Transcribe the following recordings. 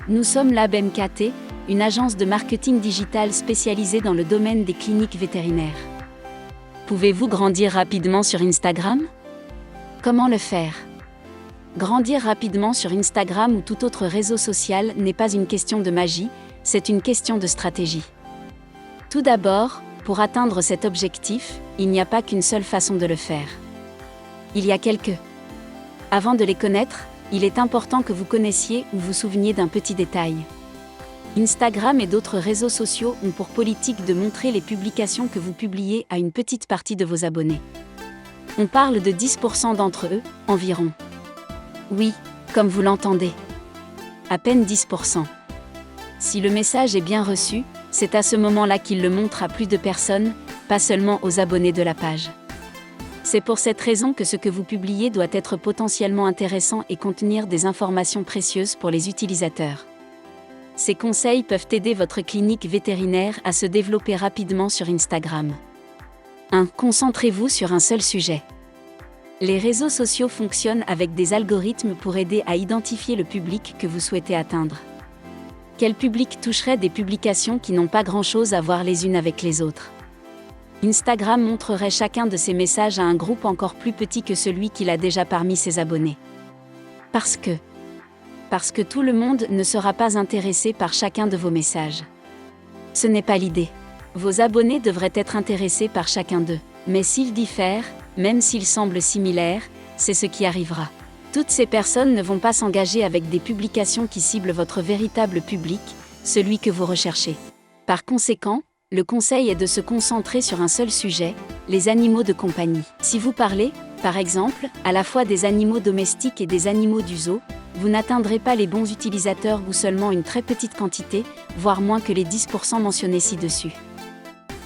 Nous sommes Lab MKT, une agence de marketing digital spécialisée dans le domaine des cliniques vétérinaires. Pouvez-vous grandir rapidement sur Instagram? Comment le faire? Grandir rapidement sur Instagram ou tout autre réseau social n'est pas une question de magie, c'est une question de stratégie. Tout d'abord, pour atteindre cet objectif, il n'y a pas qu'une seule façon de le faire. Il y a quelques. Avant de les connaître, il est important que vous connaissiez ou vous souveniez d'un petit détail. Instagram et d'autres réseaux sociaux ont pour politique de montrer les publications que vous publiez à une petite partie de vos abonnés. On parle de 10% d'entre eux, environ. Oui, comme vous l'entendez. À peine 10%. Si le message est bien reçu, c'est à ce moment-là qu'il le montre à plus de personnes, pas seulement aux abonnés de la page. C'est pour cette raison que ce que vous publiez doit être potentiellement intéressant et contenir des informations précieuses pour les utilisateurs. Ces conseils peuvent aider votre clinique vétérinaire à se développer rapidement sur Instagram. 1. Concentrez-vous sur un seul sujet. Les réseaux sociaux fonctionnent avec des algorithmes pour aider à identifier le public que vous souhaitez atteindre. Quel public toucherait des publications qui n'ont pas grand-chose à voir les unes avec les autres? Instagram montrerait chacun de ses messages à un groupe encore plus petit que celui qu'il a déjà parmi ses abonnés. Parce que tout le monde ne sera pas intéressé par chacun de vos messages. Ce n'est pas l'idée. Vos abonnés devraient être intéressés par chacun d'eux. Mais s'ils diffèrent, même s'ils semblent similaires, c'est ce qui arrivera. Toutes ces personnes ne vont pas s'engager avec des publications qui ciblent votre véritable public, celui que vous recherchez. Par conséquent, le conseil est de se concentrer sur un seul sujet, les animaux de compagnie. Si vous parlez, par exemple, à la fois des animaux domestiques et des animaux du zoo, vous n'atteindrez pas les bons utilisateurs ou seulement une très petite quantité, voire moins que les 10% mentionnés ci-dessus.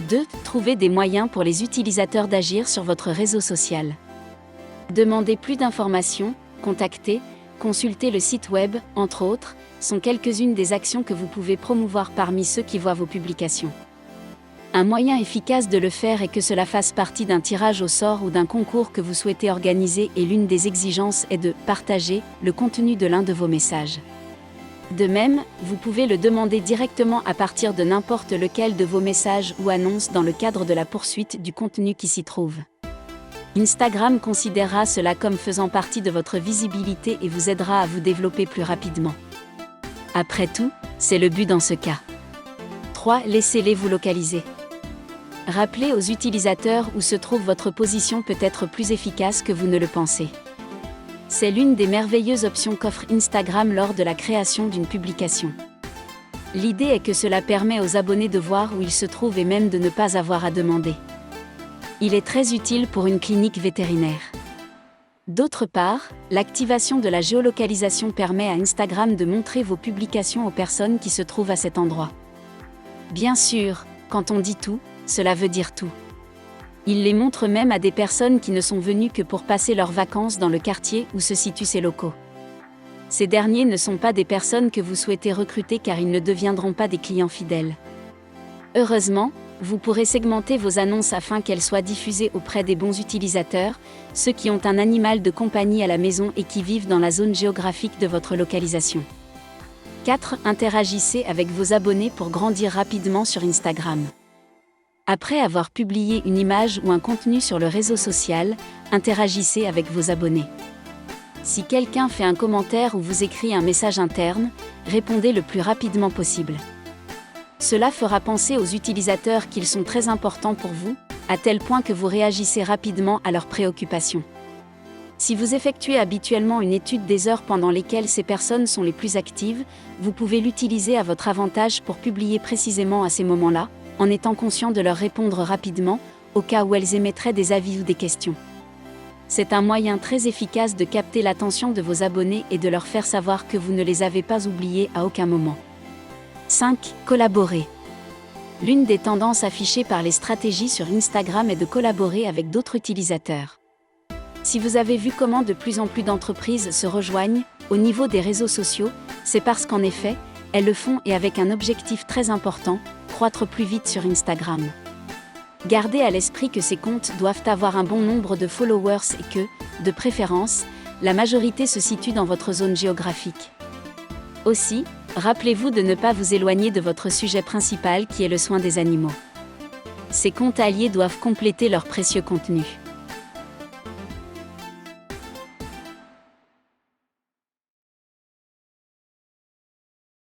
2. Trouvez des moyens pour les utilisateurs d'agir sur votre réseau social. Demandez plus d'informations, contacter, consulter le site web, entre autres, sont quelques-unes des actions que vous pouvez promouvoir parmi ceux qui voient vos publications. Un moyen efficace de le faire est que cela fasse partie d'un tirage au sort ou d'un concours que vous souhaitez organiser et l'une des exigences est de partager le contenu de l'un de vos messages. De même, vous pouvez le demander directement à partir de n'importe lequel de vos messages ou annonces dans le cadre de la poursuite du contenu qui s'y trouve. Instagram considérera cela comme faisant partie de votre visibilité et vous aidera à vous développer plus rapidement. Après tout, c'est le but dans ce cas. 3. Laissez-les vous localiser. Rappelez aux utilisateurs où se trouve votre position peut être plus efficace que vous ne le pensez. C'est l'une des merveilleuses options qu'offre Instagram lors de la création d'une publication. L'idée est que cela permet aux abonnés de voir où ils se trouvent et même de ne pas avoir à demander. Il est très utile pour une clinique vétérinaire. D'autre part, l'activation de la géolocalisation permet à Instagram de montrer vos publications aux personnes qui se trouvent à cet endroit. Bien sûr, quand on dit tout, cela veut dire tout. Il les montre même à des personnes qui ne sont venues que pour passer leurs vacances dans le quartier où se situent ces locaux. Ces derniers ne sont pas des personnes que vous souhaitez recruter car ils ne deviendront pas des clients fidèles. Heureusement, vous pourrez segmenter vos annonces afin qu'elles soient diffusées auprès des bons utilisateurs, ceux qui ont un animal de compagnie à la maison et qui vivent dans la zone géographique de votre localisation. 4. Interagissez avec vos abonnés pour grandir rapidement sur Instagram. Après avoir publié une image ou un contenu sur le réseau social, interagissez avec vos abonnés. Si quelqu'un fait un commentaire ou vous écrit un message interne, répondez le plus rapidement possible. Cela fera penser aux utilisateurs qu'ils sont très importants pour vous, à tel point que vous réagissez rapidement à leurs préoccupations. Si vous effectuez habituellement une étude des heures pendant lesquelles ces personnes sont les plus actives, vous pouvez l'utiliser à votre avantage pour publier précisément à ces moments-là, en étant conscient de leur répondre rapidement, au cas où elles émettraient des avis ou des questions. C'est un moyen très efficace de capter l'attention de vos abonnés et de leur faire savoir que vous ne les avez pas oubliés à aucun moment. 5. Collaborer. L'une des tendances affichées par les stratégies sur Instagram est de collaborer avec d'autres utilisateurs. Si vous avez vu comment de plus en plus d'entreprises se rejoignent, au niveau des réseaux sociaux, c'est parce qu'en effet, elles le font et avec un objectif très important, croître plus vite sur Instagram. Gardez à l'esprit que ces comptes doivent avoir un bon nombre de followers et que, de préférence, la majorité se situe dans votre zone géographique. Aussi, Rappelez-vous de ne pas vous éloigner de votre sujet principal qui est le soin des animaux. Ces comptes alliés doivent compléter leur précieux contenu.